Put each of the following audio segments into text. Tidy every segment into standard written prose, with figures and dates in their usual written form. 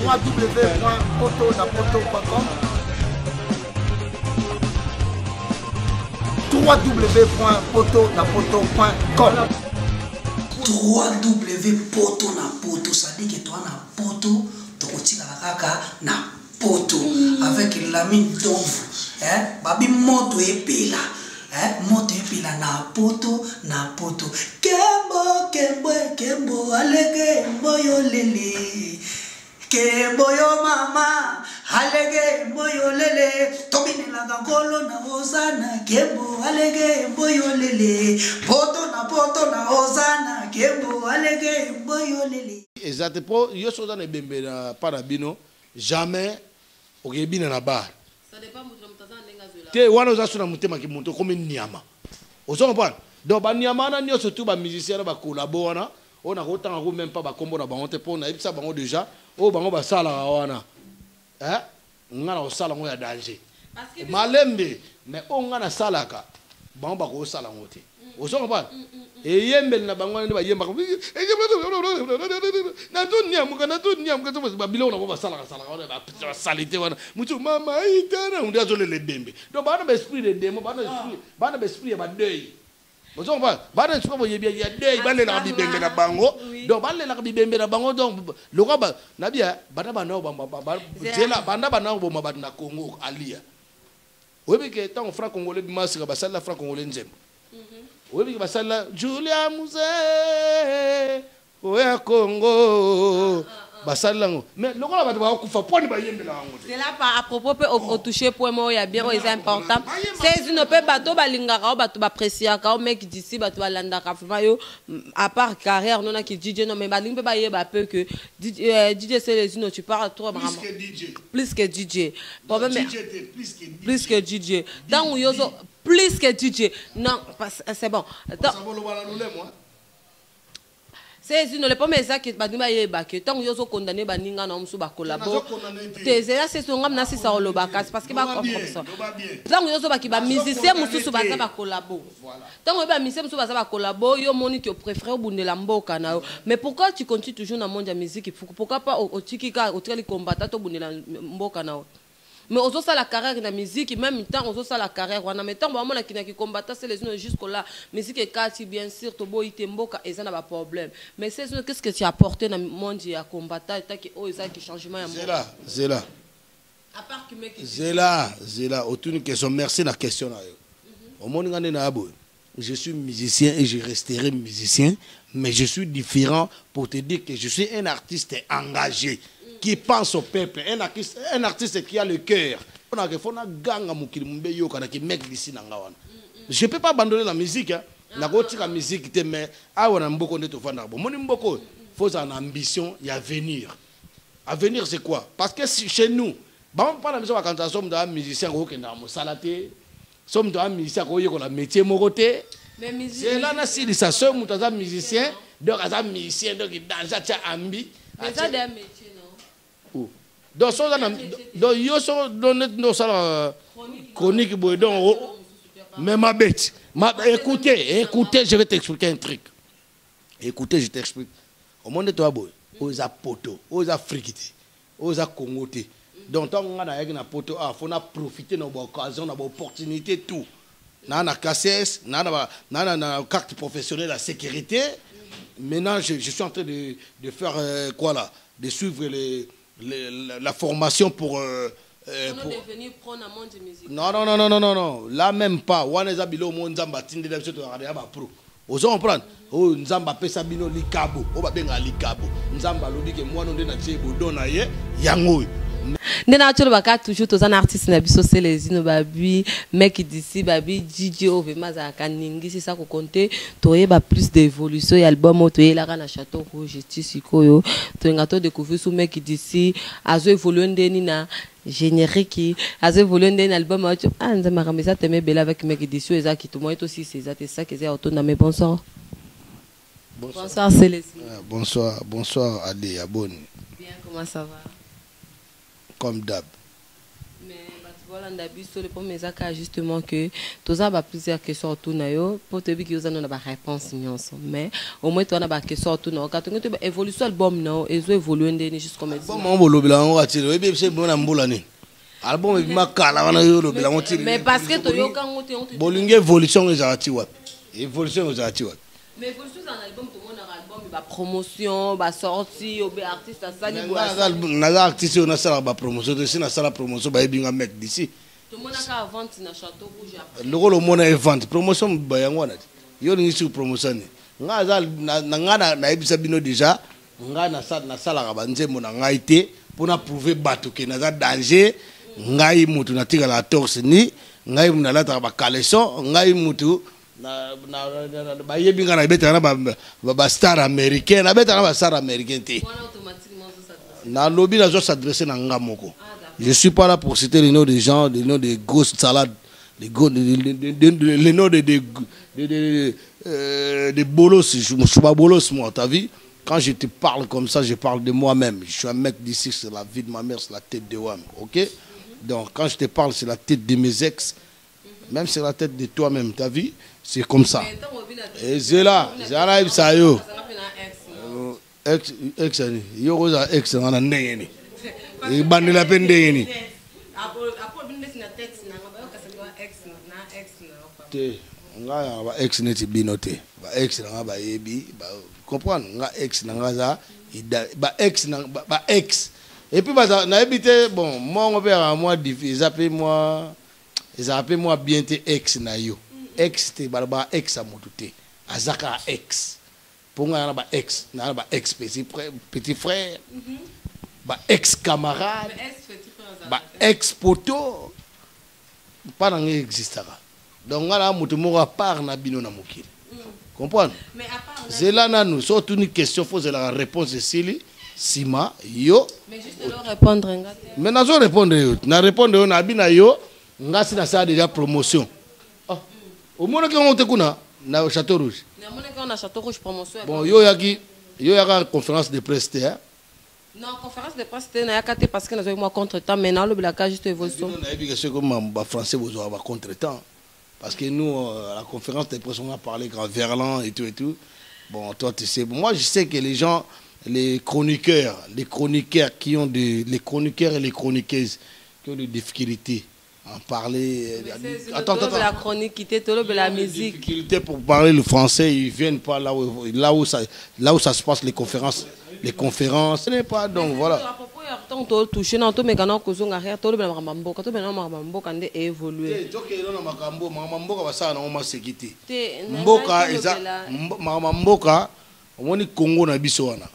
www.potonapoto.com www.potonapoto.com www.potonapoto, ça dit que toi na poto tokotika kaka na poto avec la mine d'ombre babi moto epela moto epela na poto kembo alege mboyo lele kembo yo mama alege mboyo lele tobine la gangolo na ozana kembo alege mboyo lele poto na ozana kembo alege mboyo lele. Exactement, yo so dans bembe na parabino jamais okebina na bar. Ça dépend de mutaza ndenga zola. Te wana ozasuna mutema ki muntu comme nyama. Ozo comprendre. Donc ba nyama na nyo surtout ba musicien ba collaborer on a autant ko même pas ba kombo na bango te pona et ça bango déjà o bango ba sala wana. Ngana o sala ngo ya danger. Malembe mais on ngana salaka bango ba ko sala ngote. Ozo comprendre. Et yembel na bango ndi ba yemba ko na dunia mukana dunia mukana ba bilo na ba sala wana ba salite wana mutu mama itana undi azole le bembe donc bana ba esprit de démon bana esprit ba deuil bozo ba bana esprit bo yebia ya deuil bale na bibembe na bango donc bale na bibembe na bango donc lokwa ba na bia bana bana ba jela bana bana bo mabati na Congo alia webi ke tant franc congolais bimasika ba sala franc congolais nzembo webi ba sala Julia Muze oya Congo basalango mais le gars va kufa poni ba yembela ngo. C'est là à propos peut au toucher point moi ya bien c'est important. C'est une peut bateau balingaka bateau ba apprécier ka mec d'ici bateau balanda ka yo à part carrière non na ki DJ non mais baling peut ba yeba peu que DJ c'est les unes tu parles trop vraiment. Plus que DJ. Problème plus que DJ. Dans yozo plus que DJ. Non c'est bon. C'est une les premiers ça qui badima yeba que tant yo so condamné baninga na musu ba collabo c'est là c'est son ngam si ça lo baka parce que ba comprendre ça tant yo so ba ki ba musicien musu ba za ba collabo tant yo ba musicien musu ba za ba collabo yo moni tu préfères bundela mboka na mais pourquoi tu continues toujours dans monde de musique pourquoi pas au tikika au teli combattant to bundela mboka na mais aux ça la carrière dans la musique même temps aux ça la carrière on a même temps bon on a qui combattant c'est les unes jusqu'au là musique et quartier bien sûr to boy temboka et ça n'a pas problème mais c'est qu'est-ce que tu as apporté dans le monde à combattant et qui oh ça qui changement c'est là à part que mec c'est là autour une question merci la question là au monde ngane na abo je suis musicien et je resterai musicien mais je suis différent pour te dire que je suis un artiste engagé qui pense au peuple, un artiste qui a le cœur. Je ne peux pas abandonner la musique. La musique, mais il faut une ambition et avenir. Avenir, c'est quoi? Parce que chez nous, quand nous sommes des musiciens, nous sommes des musiciens qui ont un métier. C'est là que si ça sommes des musiciens, donc des musiciens qui dansent à ambi. Mais ça, des métiers. Donc, yo so donne ça chronique donc mais ma bête. Écoutez, je vais t'expliquer un truc. Écoutez, je t'explique. Au monde de toi boy, aux a poto, aux a frikité, aux a congoté. Donc tant on a na poto, faut na profiter de l'occasion, de l'opportunité tout. Na cassesse, na carte professionnelle la sécurité. Maintenant, je suis en train de faire quoi là? De suivre la formation pour devenir prendre un monde de musique. Non. Là même pas. Waneza bilo mo nzamba tinde la biso to ya ba pro. Ozo comprendre? Oh nzamba pesa bino likabo. O ba benga likabo. Nzamba lobi ke mwana nde na tiebo dona ye yango. Ndena tolo baka toujours tous un artiste na biso c'est les ino babi mec d'ici babi DJ ovema za kaningi c'est ça ko compter toye ba plus d'évolution et album toye la na Château Rouge tisikoyo to ngato découvrir sous mec d'ici azo évoluer ndeni na générique azo évoluer ndeni album ah nzama rameza teme bela avec mec d'ici et ça qui tout moi aussi c'est ça que c'est auto na mes bonsoir. Bonsoir Célestine. Bonsoir Adé Abone. Bien comment ça va? Comme d'hab. Mais Voilà, le premier cas justement que tu as plusieurs questions autour de nous pour te dire que tu as une réponse. Mais au moins, tu as des questions autour de nous. Quand tu as évolué sur l'album, ils ont évolué jusqu'au maintenant. Mais parce que tu as une évolution. Évolution aux artistes. Mais évolution dans l'album, tout le monde a un album, il va promotion, il va sortir, il va artiste, ça il va artiste, on a ça la promotion, on a ça la promotion, il va y mettre d'ici. Tout le monde a qu'à vendre dans Château Rouge. Le monde a vente, promotion, il y a une sur promotion. Na ebisa bino déjà, nga na sala ka banze mona nga été pour na prouver bato que na danger, ngai mutu na tika la torse ni, ngai muna la ta ba caleçon, ngai mutu na yebinga na beta na ba star américain na beta na ba star américain te na lobby na zo s'adresser na nga moko. Je suis pas là pour citer les noms des gens, les noms des grosses salades, les noms des bolos. Je suis pas bolos moi, t'as vu? Quand je te parle comme ça, je parle de moi-même. Je suis un mec d'ici, c'est la vie de ma mère, c'est la tête de WAM, ok? Donc quand je te parle, c'est la tête de mes ex, même c'est la tête de toi-même, t'as vu? C'est comme ça. Et c'est là, ça yo. Ex, yo ex, on a n'ayé. Et bande la peine de nga ex neti binote ba ex na ba yebi ba comprendre nga ex na nga ba ex na ba ex et puis ba na habité bon moi on père moi ils appellent moi bien te ex na yo ex te ba ex a motuté azaka ex pour nga na ba ex petit frère ba ex camarade ba ex poto pas dans existera. Donc on a mutu moko part na bino na mokili. Comprendre? Mais à part c'est là na nous surtout une question faut la réponse de Sili Sima yo. Mais juste leur répondre ngate. Mais na zo répondre yo. Na répondre na bina yo ngasi na ça déjà promotion. Ah. Au moins que on te kuna na Château Rouge. Na mona que on a Château Rouge promotion. Bon yo yaka conférence de presse hein. Non, conférence de presse c'était na yakate parce que nous avons moi contre-temps maintenant le blacage juste évolution. On a vu que c'est comme ba français vous avoir contre-temps. Parce que nous, à la conférence de presse, on a parlé grand Verlan et tout. Bon, toi, tu sais. Moi, je sais que les gens, les chroniqueurs qui ont les chroniqueurs et les chroniqueuses qui ont des difficultés à parler. Attends. La chronique, la musique. Difficultés pour parler le français, ils viennent pas là où ça se passe les conférences. Ce n'est pas donc voilà. Tant touché dans tout mécano cause on arrière tout le mambo quand on mambo quand évoluer mambo va ça na ma sécurité mboka eza mamboka omoni Congo na biso wana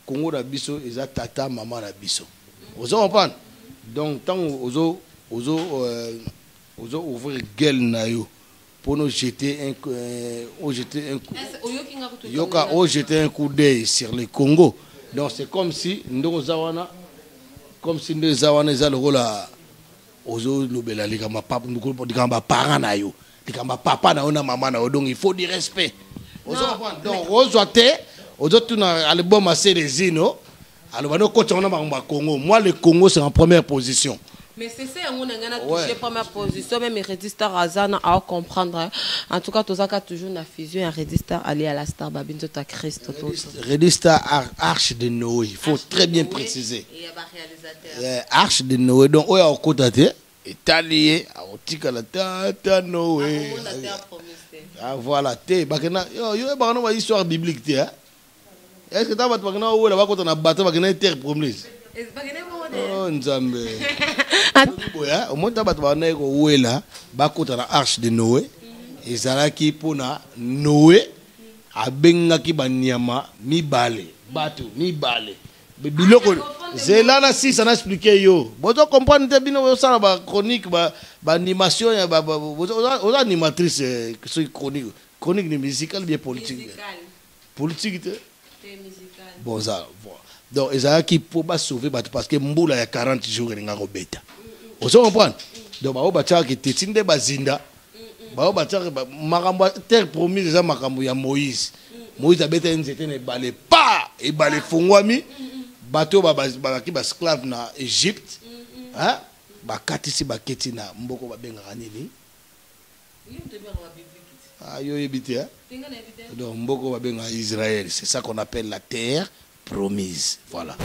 Congo na biso eza tata mama na biso ozo comprendre donc tant ozo ouvrir gueule na yo pour nous jeter un coup d'œil sur le Congo. Donc c'est comme si nous zawana le rôle à ozo lobela les gamba papa nous les gamba parents na yo les gamba papa na ona maman na yo donc il faut du respect ozo comprendre donc ozo tuna album assez les zino alors nous quand on a Congo moi le Congo c'est en première position. Mais c'est ça, on a touché première position, même les Redistar Azana à comprendre. En tout cas, tout ça, toujours la fusion, un Redistar aller à la star, Babine, tout à Christ. Redistar Arche de Noé, il faut très bien préciser. Arche de Noé, donc, on a au côté, italien, au tika la tata Noé. Ah, voilà, t'es, bakena, yo, bakena, une histoire biblique, t'es, hein? Est-ce que t'as battu bakena, ou là-bas, quand on a battu, bakena, terre promise? Oh, Nzambe. Au moins, tu as la arche de Noé. Et Zalaki pona Noé a bengaki banyama mi bale. Bateau, mi bale. Biloko. Zelana si ça n'a expliqué yo. Vous comprenez bien bien ça la chronique ba animation aux animatrices chronique musicale bien politique. Politique bon ça. Donc, ils ont qui pour sauver parce que Mboula il y a 40 jours il y a robeta. Vous comprenez? Donc, bah bacha qui tétinde bazinda. Bah bacha makambo terre promise déjà makambo ya Moïse. Moïse a bêté nzete ne balé pas et balé fongwami bateau ba qui ba esclave na Égypte. Hein? bakatisi baketi na mboko babengaka nini yo yebi te donc mboko babengaka Israël, c'est ça qu'on appelle la terre promise. Voilà.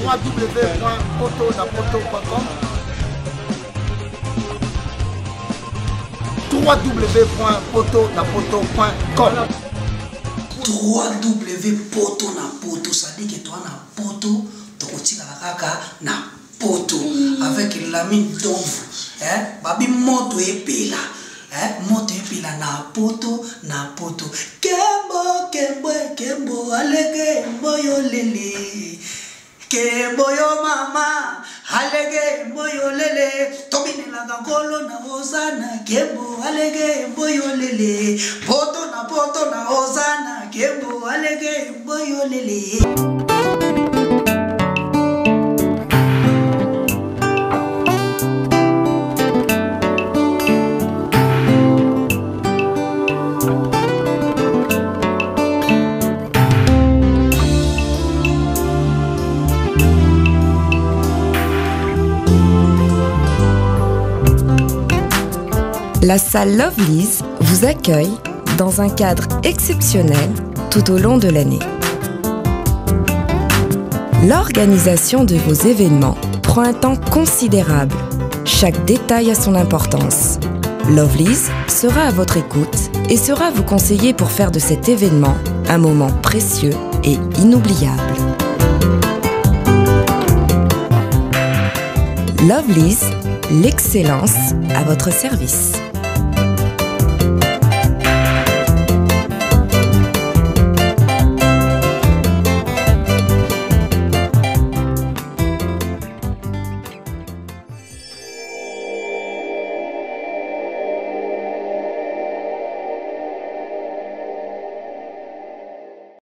www.potonapoto.com www.potonapoto.com www.potonapoto, ça dit que toi na poto tokotika kaka na poto avec la mine d'ombre, babi moto epela, moto epela na poto kembo alege mboyo lele, kembo yo mama alege mboyo lele, tobine la gangolo na hosana, kembo alege mboyo lele, poto na hosana, kembo alege mboyo lele. La salle Lovely's vous accueille dans un cadre exceptionnel tout au long de l'année. L'organisation de vos événements prend un temps considérable. Chaque détail a son importance. Lovely's sera à votre écoute et sera vous conseiller pour faire de cet événement un moment précieux et inoubliable. Lovely's, l'excellence à votre service.